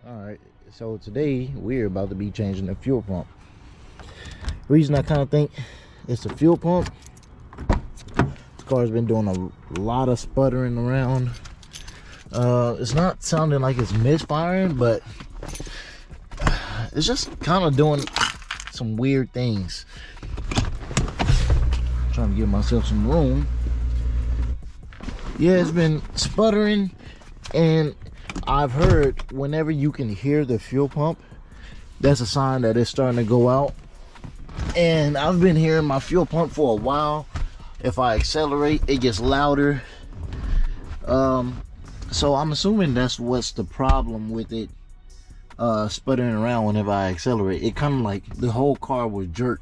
Alright, so today we're about to be changing the fuel pump. Reason I kind of think it's the fuel pump, this car's been doing a lot of sputtering around. It's not sounding like it's misfiring, but it's just kind of doing some weird things. Trying to give myself some room. Yeah, it's been sputtering, and I've heard whenever you can hear the fuel pump, that's a sign that it's starting to go out. And I've been hearing my fuel pump for a while. If I accelerate, it gets louder. So I'm assuming that's what's the problem with it sputtering around whenever I accelerate. It kind of like the whole car will jerk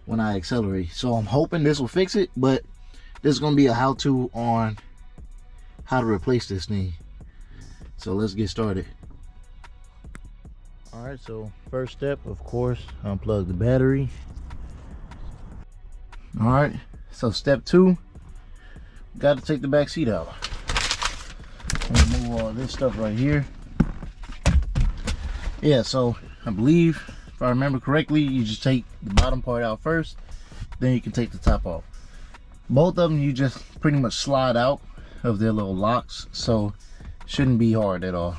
when I accelerate. So I'm hoping this will fix it, but there's gonna be a how-to on how to replace this thing. So let's get started. All right, so first step, of course, unplug the battery. All right, so step 2, got to take the back seat out. Remove all this stuff right here. Yeah, so I believe, if I remember correctly, you just take the bottom part out first, then you can take the top off. Both of them you just pretty much slide out of their little locks, so shouldn't be hard at all.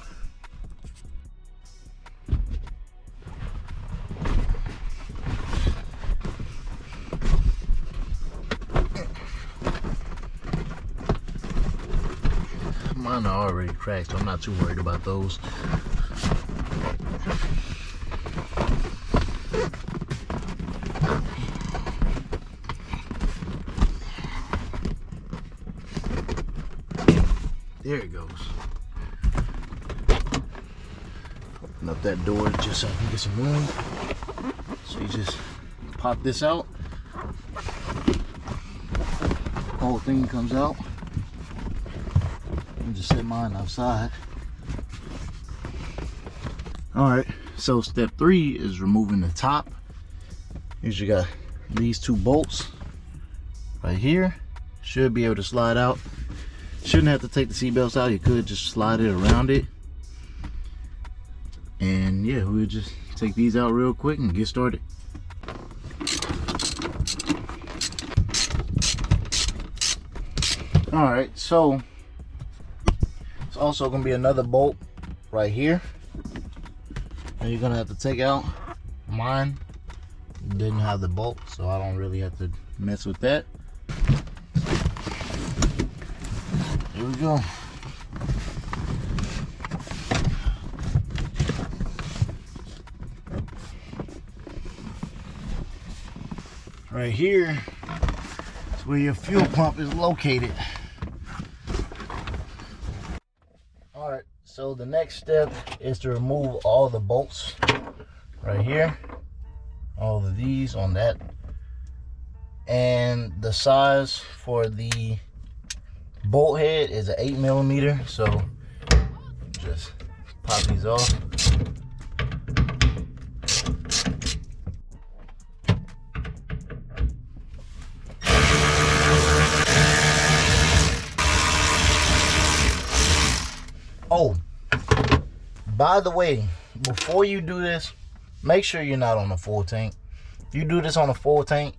Mine are already cracked, so I'm not too worried about those. There it goes. Open up that door just so I can get some room. So you just pop this out. Whole thing comes out. And just set mine outside. Alright, so step 3 is removing the top. You got these 2 bolts right here. Should be able to slide out. Shouldn't have to take the seat belts out. You could just slide it around it. And yeah, we'll just take these out real quick and get started. Alright, so it's also going to be another bolt right here. And you're going to have to take out. Mine didn't have the bolt, so I don't really have to mess with that. Here we go. Right here is where your fuel pump is located. Alright, so the next step is to remove all the bolts right here. All of these on that. And the size for the bolt head is an 8mm, so just pop these off. Oh, by the way, before you do this, make sure you're not on a full tank. If you do this on a full tank,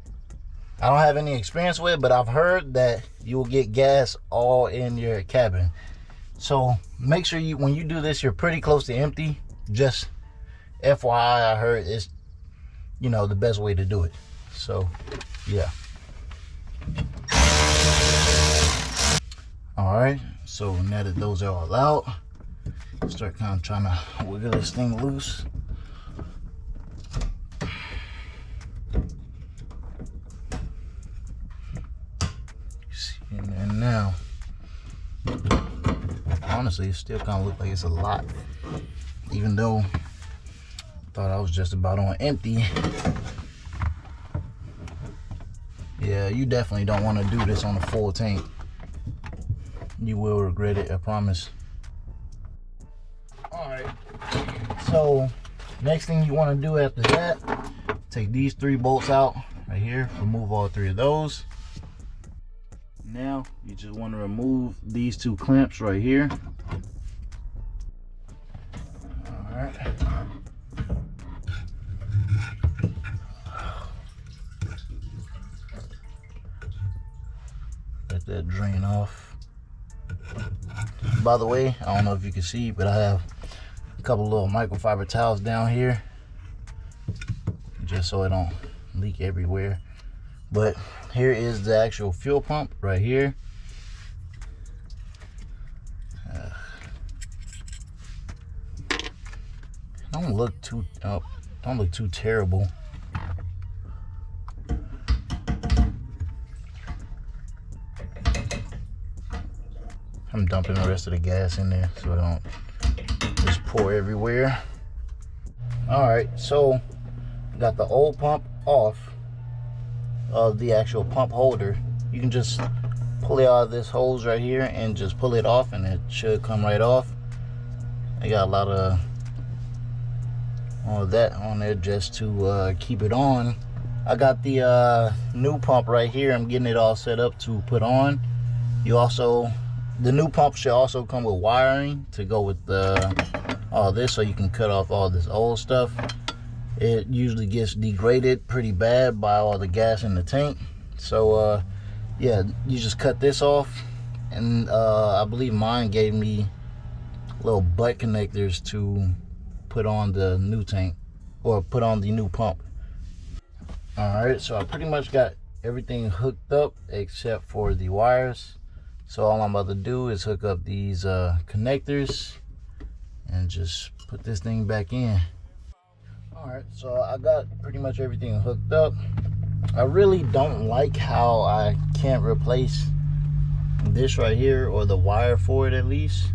I don't have any experience with it, but I've heard that you'll get gas all in your cabin. So make sure you, when you do this, you're pretty close to empty. Just FYI, I heard it's, you know, the best way to do it. So yeah. All right, so now that those are all out, start kind of trying to wiggle this thing loose. And now, honestly, it still kind of looks like it's a lot, even though I thought I was just about on empty. Yeah, you definitely don't want to do this on a full tank. You will regret it, I promise. Alright, so next thing you want to do after that, take these 3 bolts out right here, remove all 3 of those. Now you just want to remove these 2 clamps right here. right. Let that drain off. By the way, I don't know if you can see, but I have a couple little microfiber towels down here, just so it don't leak everywhere. But here is the actual fuel pump right here. Don't look too terrible. I'm dumping the rest of the gas in there so it don't just pour everywhere. All right, so got the old pump off of the actual pump holder. You can just pull it out of this hose right here and just pull it off, and it should come right off. I got a lot of all of that on there just to keep it on. I got the new pump right here. I'm getting it all set up to put on. The new pump should also come with wiring to go with all this, so you can cut off all this old stuff. It usually gets degraded pretty bad by all the gas in the tank. So yeah, you just cut this off, and I believe mine gave me little butt connectors to put on the new tank, or put on the new pump. All right, so I pretty much got everything hooked up except for the wires. So all I'm about to do is hook up these connectors and just put this thing back in. All right, so I got pretty much everything hooked up. I really don't like how I can't replace this right here, or the wire for it at least,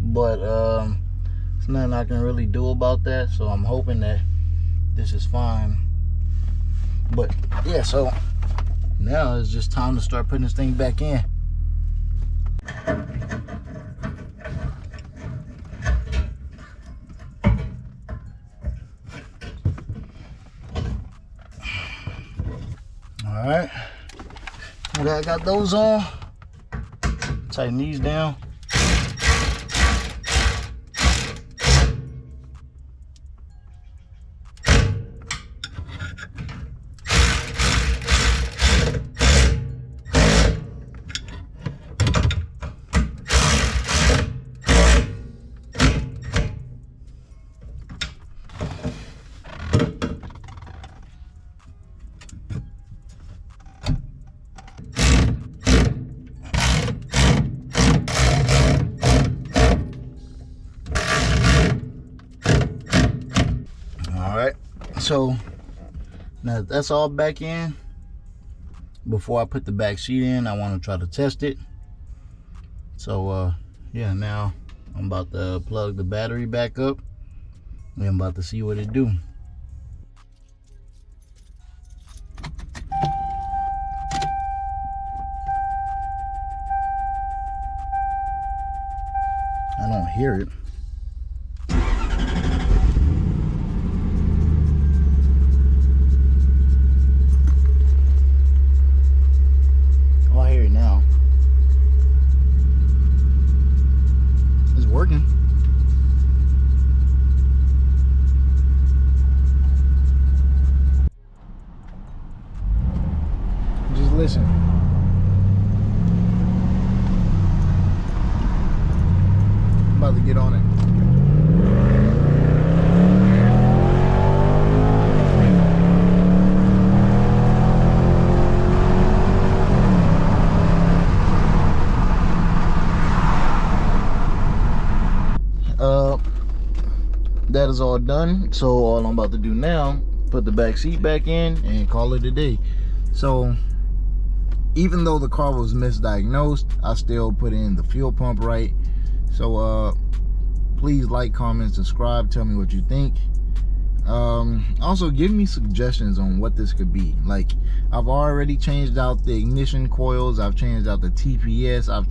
but there's nothing I can really do about that, so I'm hoping that this is fine. But yeah, so now it's just time to start putting this thing back in. All right, okay, I got those on. Tighten these down. So now that's all back in. Before I put the back seat in, I want to try to test it. So yeah, now I'm about to plug the battery back up, and I'm about to see what it do. I don't hear it. Working. Just listen. I'm about to get on it. That is all done. So all I'm about to do now, put the back seat back in and call it a day. So even though the car was misdiagnosed, I still put in the fuel pump right. So please like, comment, subscribe, tell me what you think. Also give me suggestions on what this could be. Like, I've already changed out the ignition coils, I've changed out the TPS, I've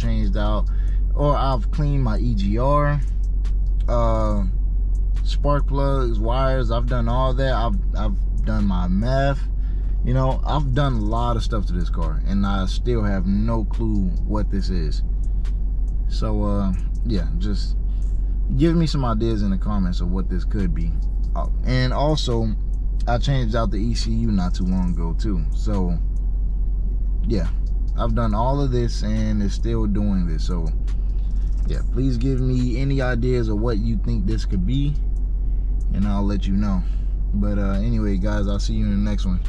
cleaned my EGR, spark plugs, wires, I've done all that. I've done my math, you know, I've done a lot of stuff to this car, and I still have no clue what this is. So yeah, just give me some ideas in the comments of what this could be. And also, I changed out the ECU not too long ago too. So yeah, I've done all of this and it's still doing this. So yeah, please give me any ideas of what you think this could be, and I'll let you know. But anyway, guys, I'll see you in the next one.